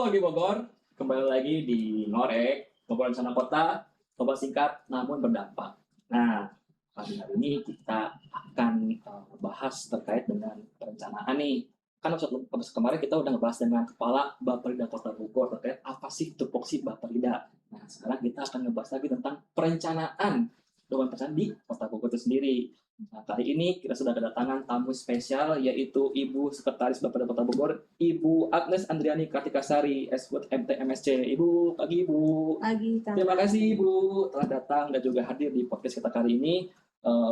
di Bogor, kembali lagi di Ngorek, Bogor Rencana Kota, ngobrol singkat namun berdampak. Nah, pagi hari ini kita akan bahas terkait dengan perencanaan nih. Kan episode kemarin kita udah ngebahas dengan Kepala Bapperida Kota Bogor terkait apa sih tupoksi Bapperida. Nah, sekarang kita akan ngebahas lagi tentang perencanaan di Kota Bogor itu sendiri. Nah, kali ini kita sudah kedatangan tamu spesial yaitu Ibu Sekretaris Bapperida Kota Bogor, Ibu Agnes Andriani Kartikasari, SWOT MTMSC. Ibu, pagi Ibu. Pagi, Kang. Terima kasih Ibu telah datang dan juga hadir di podcast kita kali ini.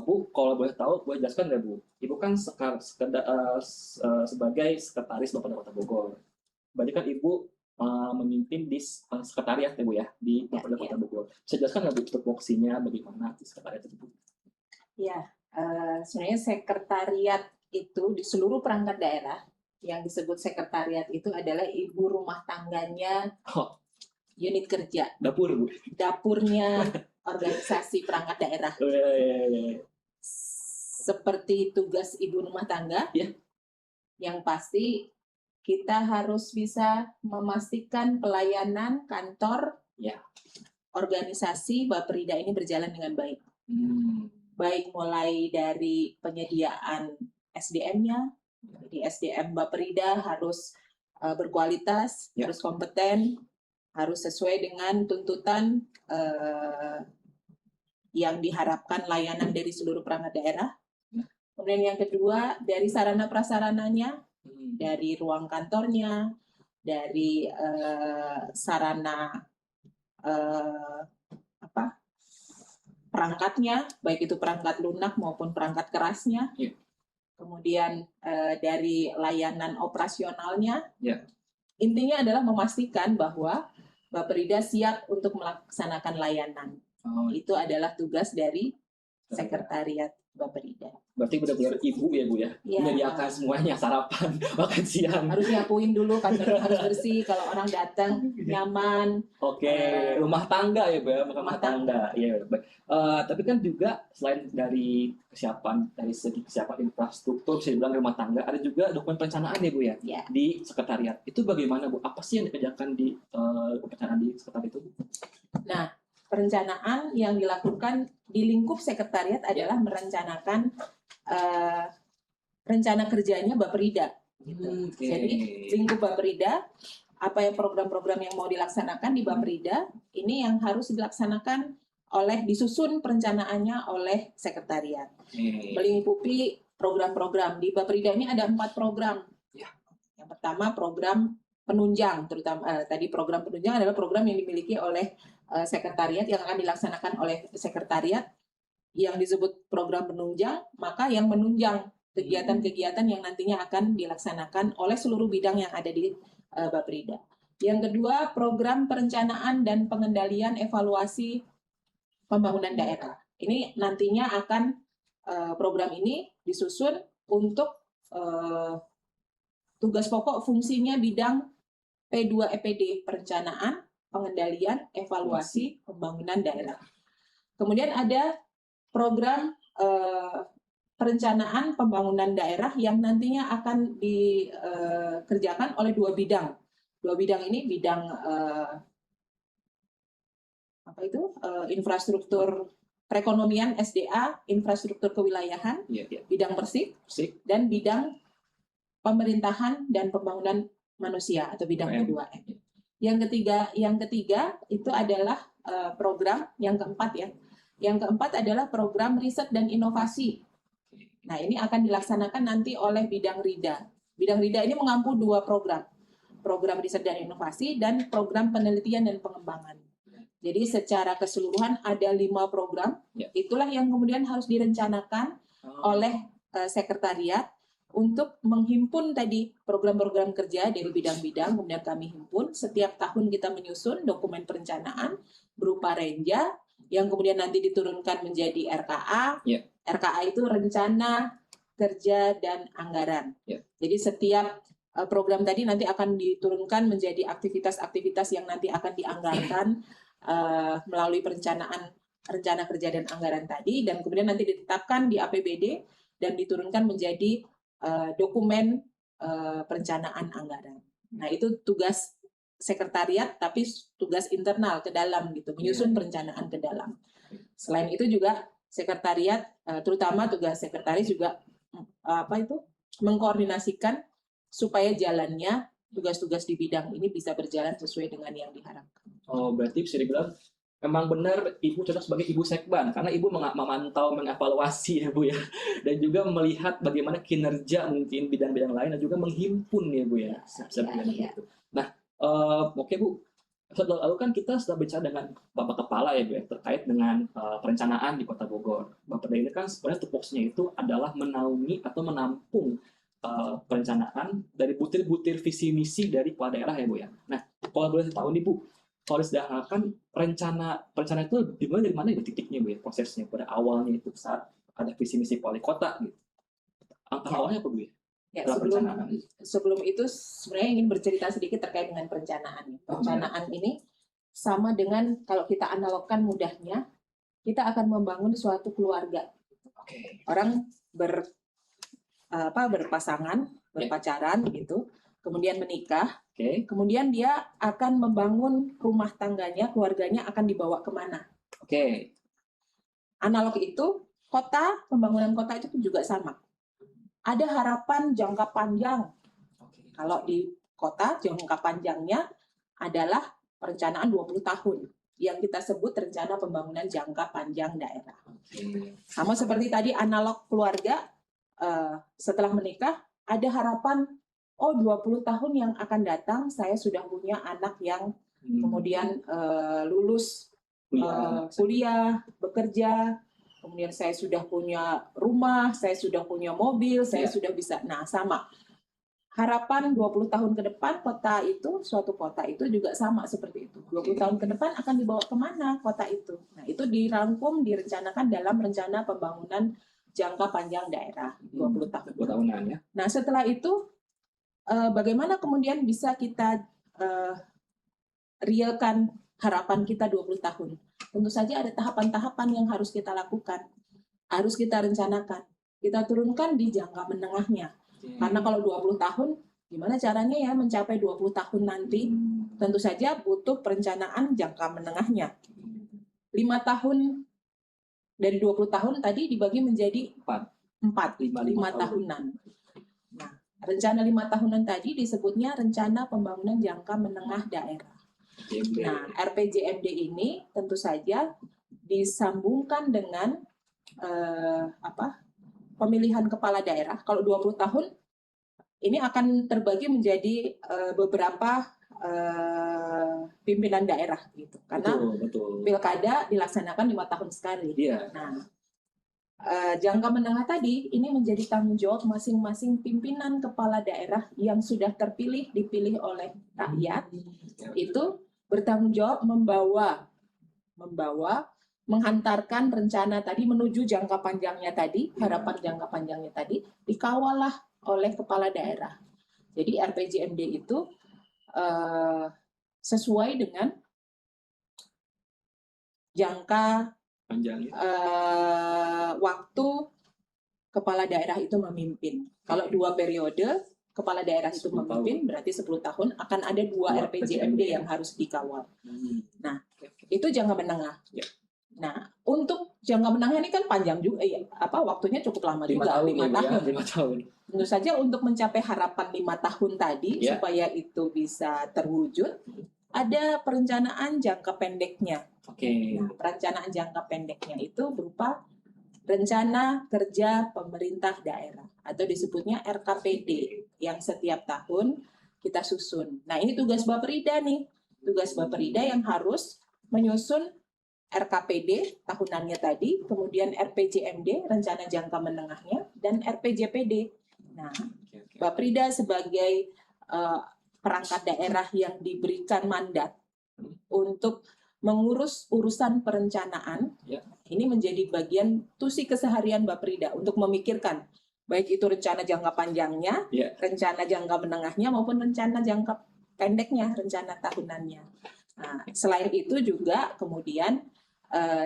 Bu, kalau boleh tahu, boleh jelaskan nggak Bu? Ibu kan sebagai Sekretaris Bapperida Kota Bogor. Berarti kan Ibu memimpin di sekretariat ya Bu ya, di Bapperida Kota Bogor. Bisa jelaskan nggak Bu tupoksinya bagaimana di sekretariat itu Bu? Ya, sebenarnya sekretariat itu di seluruh perangkat daerah yang disebut sekretariat itu adalah ibu rumah tangganya unit kerja. Dapur Bu. Dapurnya organisasi perangkat daerah. Seperti tugas ibu rumah tangga, yang pasti kita harus bisa memastikan pelayanan kantor, organisasi Bapperida ini berjalan dengan baik. Baik mulai dari penyediaan SDM-nya, jadi SDM Bapperida harus berkualitas, harus kompeten, harus sesuai dengan tuntutan yang diharapkan layanan dari seluruh perangkat daerah. Kemudian yang kedua, dari sarana prasarananya, dari ruang kantornya, dari sarana perangkatnya, baik itu perangkat lunak maupun perangkat kerasnya. Kemudian dari layanan operasionalnya. Intinya adalah memastikan bahwa Bapperida siap untuk melaksanakan layanan. Itu adalah tugas dari sekretariat Bapperida. Berarti benar-benar ibu ya Bu ya? Menyediakan semuanya, sarapan, makan siang. Harus nyapuin dulu, kantornya harus bersih, kalau orang datang nyaman. Rumah tangga ya Bu ya, rumah tangga. Iya, baik. Tapi kan juga selain dari segi kesiapan infrastruktur, bisa dibilang rumah tangga, ada juga dokumen perencanaan ya Bu ya? Di sekretariat. Itu bagaimana Bu? Apa sih yang dikerjakan di perencanaan di sekretariat itu Bu? Nah, perencanaan yang dilakukan di lingkup sekretariat adalah merencanakan rencana kerjanya Bapperida. Jadi lingkup Bapperida, apa yang program-program yang mau dilaksanakan di Bapperida, ini yang harus dilaksanakan disusun perencanaannya oleh sekretariat. Melingkupi program-program di Bapperida ini ada 4 program. Yang pertama program penunjang, terutama tadi program penunjang adalah program yang dimiliki oleh sekretariat yang akan dilaksanakan oleh sekretariat yang disebut program penunjang, maka yang menunjang kegiatan-kegiatan yang nantinya akan dilaksanakan oleh seluruh bidang yang ada di Bapperida. Yang kedua, program perencanaan dan pengendalian evaluasi pembangunan daerah. Ini nantinya akan program ini disusun untuk tugas pokok fungsinya bidang P2EPD, perencanaan, pengendalian, evaluasi pembangunan daerah. Kemudian ada program perencanaan pembangunan daerah yang nantinya akan dikerjakan oleh 2 bidang. 2 bidang ini bidang infrastruktur perekonomian SDA, infrastruktur kewilayahan, bidang Persik, dan bidang pemerintahan dan pembangunan manusia atau bidang P2M. Yang ketiga itu adalah program yang keempat ya. Yang keempat adalah program riset dan inovasi. Nah, ini akan dilaksanakan nanti oleh bidang RIDA. Bidang RIDA ini mengampu 2 program. Program riset dan inovasi dan program penelitian dan pengembangan. Jadi secara keseluruhan ada 5 program. Itulah yang kemudian harus direncanakan oleh sekretariat untuk menghimpun tadi program-program kerja dari bidang-bidang, kemudian kami himpun. Setiap tahun kita menyusun dokumen perencanaan berupa renja, yang kemudian nanti diturunkan menjadi RKA. RKA itu rencana, kerja, dan anggaran. Jadi setiap program tadi nanti akan diturunkan menjadi aktivitas-aktivitas yang nanti akan dianggarkan melalui perencanaan rencana kerja dan anggaran tadi, dan kemudian nanti ditetapkan di APBD dan diturunkan menjadi dokumen perencanaan anggaran. Nah, itu tugas sekretariat tapi tugas internal ke dalam gitu, menyusun perencanaan ke dalam. Selain itu juga sekretariat, terutama tugas sekretaris juga mengkoordinasikan supaya jalannya tugas-tugas di bidang ini bisa berjalan sesuai dengan yang diharapkan. Oh, berarti bisa dibilang memang benar Ibu cocok sebagai Ibu Sekban, karena Ibu memantau, mengevaluasi ya Bu ya, dan juga melihat bagaimana kinerja mungkin bidang-bidang lain dan juga menghimpun ya Bu ya. Gitu. Nah, oke Bu, lalu kan kita sudah bicara dengan Bapak Kepala ya Bu ya, terkait dengan perencanaan di Kota Bogor. Bapak ini kan sebenarnya tupoksinya itu adalah menaungi atau menampung perencanaan dari butir-butir visi misi dari kepala daerah ya Bu ya. Nah, kalau boleh tahu nih Bu, kalau disederhanakan rencana itu dimulai dari mana ya titiknya Bu ya, prosesnya pada awalnya itu saat ada visi misi wali kota gitu. Awalnya apa Bu ya? Ya, sebelum itu sebenarnya ingin bercerita sedikit terkait dengan perencanaan. Perencanaan ini sama dengan kalau kita analogkan mudahnya, kita akan membangun suatu keluarga. Orang berpasangan, berpacaran gitu, kemudian menikah, kemudian dia akan membangun rumah tangganya, keluarganya akan dibawa kemana? Analog itu, pembangunan kota itu juga sama. Ada harapan jangka panjang. Kalau di kota, jangka panjangnya adalah perencanaan 20 tahun, yang kita sebut rencana pembangunan jangka panjang daerah. Sama seperti tadi analog keluarga, setelah menikah, ada harapan, 20 tahun yang akan datang, saya sudah punya anak yang kemudian lulus kuliah, bekerja, kemudian saya sudah punya rumah, saya sudah punya mobil, saya sudah bisa, sama. Harapan 20 tahun ke depan suatu kota itu juga sama seperti itu. 20 tahun ke depan akan dibawa kemana kota itu? Nah, itu dirangkum, direncanakan dalam rencana pembangunan jangka panjang daerah 20 tahun. 20 tahunan ya. Nah, setelah itu bagaimana kemudian bisa kita realkan harapan kita 20 tahun? Tentu saja ada tahapan-tahapan yang harus kita lakukan, harus kita rencanakan. Kita turunkan di jangka menengahnya. Karena kalau 20 tahun, gimana caranya ya mencapai 20 tahun nanti? Tentu saja butuh perencanaan jangka menengahnya. 5 tahun dari 20 tahun tadi dibagi menjadi 5 tahunan. Nah, rencana 5 tahunan tadi disebutnya rencana pembangunan jangka menengah daerah. Nah, RPJMD ini tentu saja disambungkan dengan pemilihan kepala daerah. Kalau 20 tahun ini akan terbagi menjadi beberapa pimpinan daerah gitu, karena betul. Pilkada dilaksanakan 5 tahun sekali. Nah, jangka menengah tadi ini menjadi tanggung jawab masing-masing pimpinan kepala daerah yang sudah dipilih oleh rakyat. Itu bertanggung jawab menghantarkan rencana tadi menuju jangka panjangnya tadi, harapan jangka panjangnya tadi dikawallah oleh kepala daerah. Jadi RPJMD itu sesuai dengan jangka waktu kepala daerah itu memimpin. Kalau 2 periode kepala daerah itu memimpin, berarti 10 tahun akan ada 2 RPJMD yang harus dikawal. Nah, itu jangka menengah. Nah, untuk jangka menengah ini kan panjang juga ya, waktunya cukup lama juga, 5 tahun. Tentu saja untuk mencapai harapan 5 tahun tadi, supaya itu bisa terwujud, ada perencanaan jangka pendeknya. Nah, perencanaan jangka pendeknya itu berupa rencana kerja pemerintah daerah, atau disebutnya RKPD, yang setiap tahun kita susun. Nah, ini tugas Baperida nih. Tugas Baperida yang harus menyusun RKPD tahunannya tadi, kemudian RPJMD, rencana jangka menengahnya, dan RPJPD. Nah, Baperida sebagai perangkat daerah yang diberikan mandat untuk mengurus urusan perencanaan, ini menjadi bagian tusi keseharian Baperida untuk memikirkan baik itu rencana jangka panjangnya, rencana jangka menengahnya, maupun rencana jangka pendeknya, rencana tahunannya. Nah, selain itu juga kemudian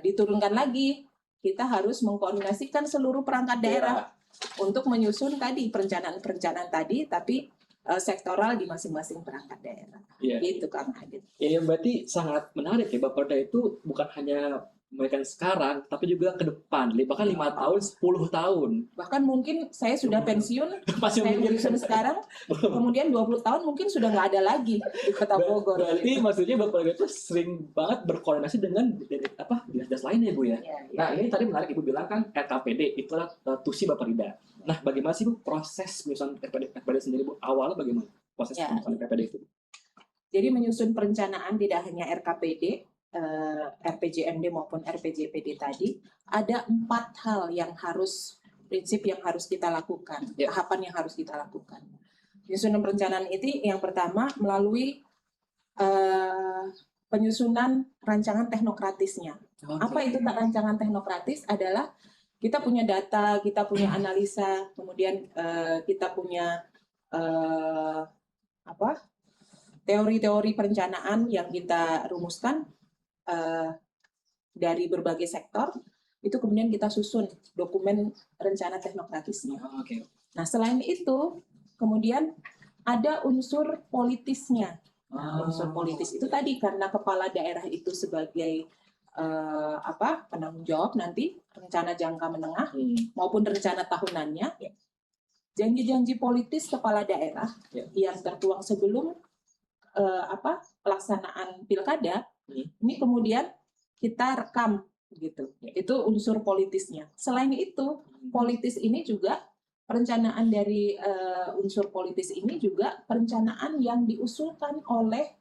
diturunkan lagi, kita harus mengkoordinasikan seluruh perangkat daerah untuk menyusun tadi perencanaan-perencanaan tadi, tapi sektoral di masing-masing perangkat daerah. Gitu Kang Adit. Ya, berarti sangat menarik ya, Bapeda itu bukan hanya mereka sekarang, tapi juga ke depan, bahkan 5 tahun, 10 tahun. Bahkan mungkin saya sudah pensiun, Masih saya pensiun sekarang, kemudian 20 tahun mungkin sudah nggak ada lagi di Kota Bogor. Berarti maksudnya Bapak itu sering banget berkoordinasi dengan dinas-dinas lain ya Bu ya? Nah ini tadi menarik Ibu bilang kan RKPD, itulah tusi Bapeda. Nah bagaimana sih Bu proses penyusunan RKPD sendiri Bu? Awalnya bagaimana proses penyusunan RKPD itu? Jadi menyusun perencanaan tidak hanya RKPD, RPJMD maupun RPJPD tadi, ada 4 hal yang prinsip yang harus kita lakukan, tahapan yang harus kita lakukan. Penyusunan perencanaan itu yang pertama melalui penyusunan rancangan teknokratisnya. Apa itu rancangan teknokratis? Adalah kita punya data, kita punya analisa, kemudian kita punya teori-teori perencanaan yang kita rumuskan dari berbagai sektor, itu kemudian kita susun dokumen rencana teknokratisnya. Nah, selain itu, kemudian ada unsur politisnya. Nah, unsur politis itu tadi karena kepala daerah itu sebagai penanggung jawab nanti rencana jangka menengah maupun rencana tahunannya. Janji-janji politis kepala daerah yang tertuang sebelum pelaksanaan pilkada ini kemudian kita rekam gitu. Itu unsur politisnya. Selain itu, politis ini juga perencanaan dari unsur politis ini juga perencanaan yang diusulkan oleh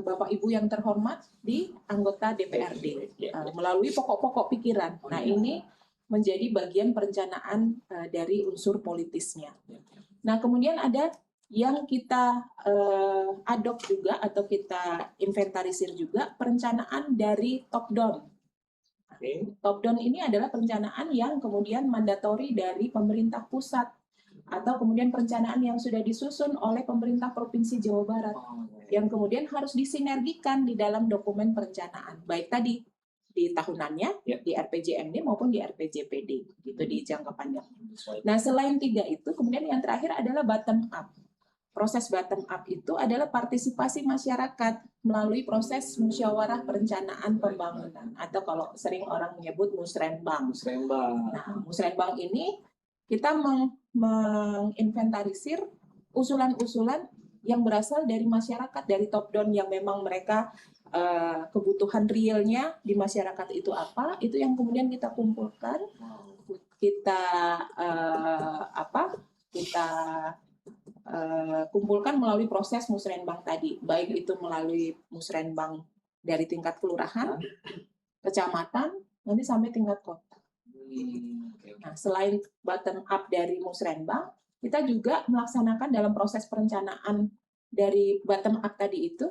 Bapak Ibu yang terhormat di anggota DPRD melalui pokok-pokok pikiran. Nah, ini menjadi bagian perencanaan dari unsur politisnya. Nah, kemudian ada yang kita adop juga atau kita inventarisir juga perencanaan dari top down. Top down ini adalah perencanaan yang kemudian mandatori dari pemerintah pusat atau kemudian perencanaan yang sudah disusun oleh pemerintah Provinsi Jawa Barat yang kemudian harus disinergikan di dalam dokumen perencanaan, baik tadi di tahunannya, di RPJMD maupun di RPJPD, gitu di jangka panjang. Nah, selain 3 itu, kemudian yang terakhir adalah bottom up. Proses bottom up itu adalah partisipasi masyarakat melalui proses musyawarah perencanaan pembangunan atau kalau sering orang menyebut musrenbang. Nah, musrenbang ini kita menginventarisir usulan-usulan yang berasal dari masyarakat, dari top down yang memang mereka kebutuhan realnya di masyarakat itu apa, itu yang kemudian kita kumpulkan, kita kumpulkan melalui proses musrenbang tadi, baik itu melalui musrenbang dari tingkat kelurahan, kecamatan, nanti sampai tingkat kota. Nah, selain bottom up dari musrenbang, kita juga melaksanakan dalam proses perencanaan dari bottom up tadi itu,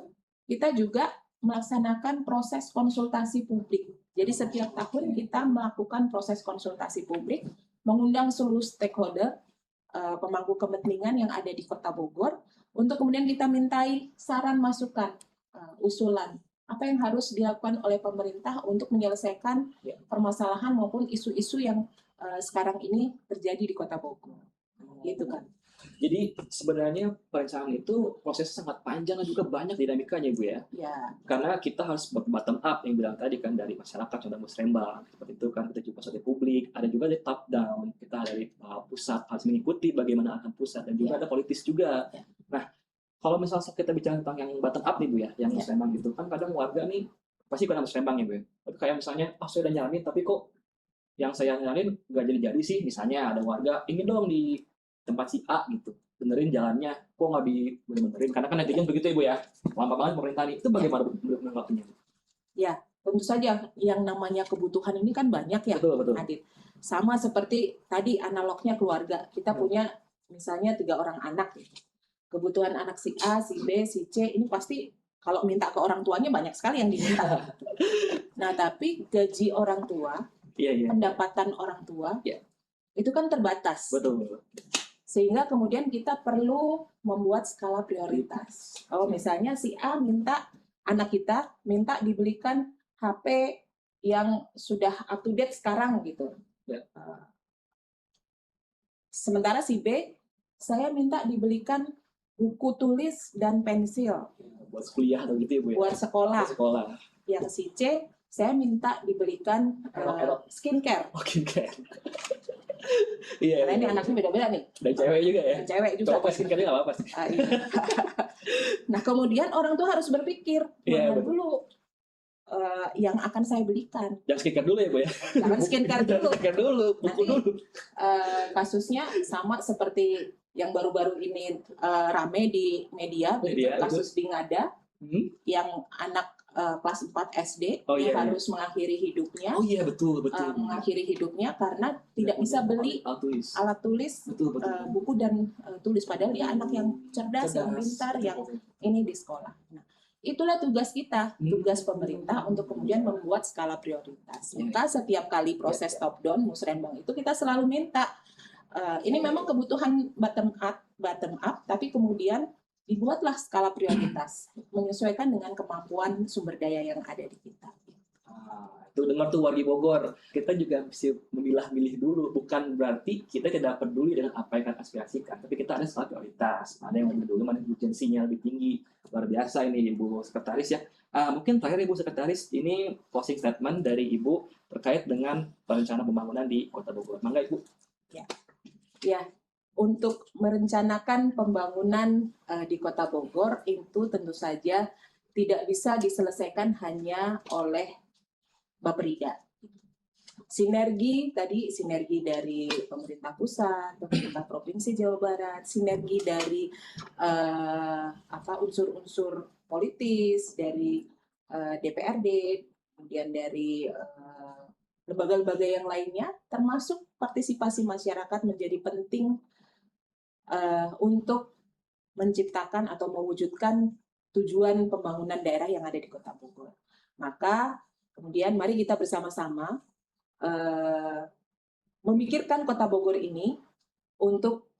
kita juga melaksanakan proses konsultasi publik. Jadi setiap tahun kita melakukan proses konsultasi publik, mengundang seluruh stakeholder, pemangku kepentingan yang ada di Kota Bogor, untuk kemudian kita mintai saran masukan, usulan, apa yang harus dilakukan oleh pemerintah untuk menyelesaikan permasalahan maupun isu-isu yang sekarang ini terjadi di Kota Bogor. Gitu kan. Jadi sebenarnya perencanaan itu prosesnya sangat panjang dan juga banyak dinamikanya Bu ya. Karena kita harus bottom up yang bilang tadi kan dari masyarakat, contoh musrenbang seperti itu kan, kita juga konsultasi publik, ada juga dari top down, kita dari pusat harus mengikuti bagaimana arahan pusat dan juga ada politis juga. Nah, kalau misalnya kita bicara tentang yang bottom up nih Bu ya, yang musrenbang gitu kan kadang warga nih pasti kena musrenbang ya Bu ya. Tapi kayak misalnya saya udah nyaranin tapi kok yang saya nyaranin nggak jadi sih, misalnya ada warga ingin dong di tempat si A gitu, benerin jalannya, kok nggak benerin? Karena kan netizen begitu ya Bu ya, lama banget pemerintahan itu bagaimana menanggapinya? Ya, tentu saja yang namanya kebutuhan ini kan banyak ya, betul. Adit. Sama seperti tadi analognya keluarga, kita punya misalnya 3 orang anak, kebutuhan anak si A, si B, si C, ini pasti kalau minta ke orang tuanya banyak sekali yang diminta. Nah, tapi gaji orang tua, pendapatan orang tua, itu kan terbatas. Betul. Sehingga kemudian kita perlu membuat skala prioritas. Kalau misalnya si A anak kita minta dibelikan HP yang sudah up to date sekarang gitu. Sementara si B saya minta dibelikan buku tulis dan pensil. Buat kuliah atau gitu ya Bu ya? Buat sekolah. Buat sekolah. Yang si C, saya minta dibelikan skincare. Oh, skincare. Iya. Karena ini anaknya beda-beda nih. Dan cewek juga ya? Dan cewek juga. Cowok skincare nggak apa-apa sih. Iya. Nah, kemudian orang tuh harus berpikir, mana dulu yang akan saya belikan. Jangan skincare dulu ya Bu ya? Jangan skincare dulu. Skincare dulu, buku dulu. Kasusnya sama seperti yang baru-baru ini rame di media, kasus di Ngada, yang anak kelas 4 SD harus mengakhiri hidupnya. Oh iya, betul. Mengakhiri hidupnya karena tidak bisa beli alat tulis, buku dan tulis. Padahal dia anak yang cerdas, yang pintar, yang ini di sekolah. Nah, itulah tugas kita, tugas pemerintah untuk kemudian membuat skala prioritas. Maka setiap kali proses top down, musrenbang itu kita selalu minta, ini memang kebutuhan bottom up, tapi kemudian dibuatlah skala prioritas menyesuaikan dengan kemampuan sumber daya yang ada di kita. Itu dengar tuh wargi Bogor, kita juga mesti memilah-milih dulu, bukan berarti kita tidak peduli dengan apa yang akan aspirasikan, tapi kita ada skala prioritas, ada yang lebih dulu, mana urgensinya lebih tinggi. Luar biasa ini Ibu Sekretaris ya. Mungkin terakhir Ibu Sekretaris, ini closing statement dari Ibu terkait dengan perencanaan pembangunan di Kota Bogor. Mangga Ibu. Ya. Untuk merencanakan pembangunan di Kota Bogor itu tentu saja tidak bisa diselesaikan hanya oleh Bapperida. Sinergi dari pemerintah pusat, pemerintah provinsi Jawa Barat, sinergi dari unsur-unsur politis, dari DPRD, kemudian dari lembaga-lembaga yang lainnya, termasuk partisipasi masyarakat menjadi penting untuk menciptakan atau mewujudkan tujuan pembangunan daerah yang ada di Kota Bogor. Maka kemudian mari kita bersama-sama memikirkan Kota Bogor ini untuk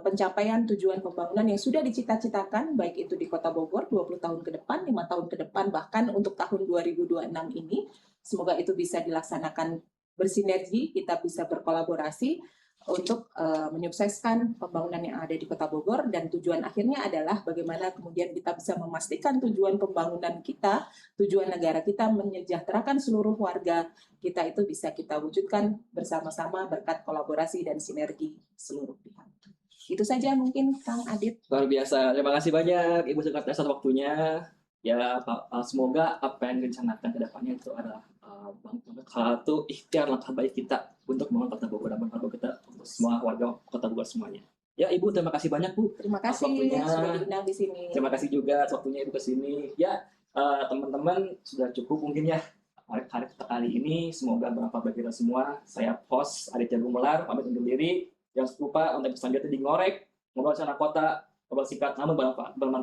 pencapaian tujuan pembangunan yang sudah dicita-citakan, baik itu di Kota Bogor 20 tahun ke depan, 5 tahun ke depan, bahkan untuk tahun 2026 ini. Semoga itu bisa dilaksanakan bersinergi, kita bisa berkolaborasi untuk menyukseskan pembangunan yang ada di Kota Bogor, dan tujuan akhirnya adalah bagaimana kemudian kita bisa memastikan tujuan pembangunan kita, tujuan negara kita menyejahterakan seluruh warga kita itu bisa kita wujudkan bersama-sama berkat kolaborasi dan sinergi seluruh pihak. Itu saja mungkin Kang Adit. Luar biasa, terima kasih banyak Ibu Sekretaris atas waktunya. Ya, semoga apa yang direncanakan ke depannya itu adalah satu ikhtiar langkah baik kita untuk membangun Kota Bogor dan membangun kita untuk semua warga Kota Bogor semuanya. Ya Ibu, terima kasih banyak Bu. Terima kasih sudah diundang di sini. Terima kasih juga waktunya Ibu ke sini. Ya, teman-teman sudah cukup mungkin ya hari kali ini. Semoga bermanfaat bagi kita semua. Saya host Adit Jagung Melar, pamit undur diri. Jangan lupa untuk selanjutnya di Ngorek, ngobrol rencana kota, ngobrol singkat namun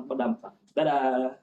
berdampak. Dadah.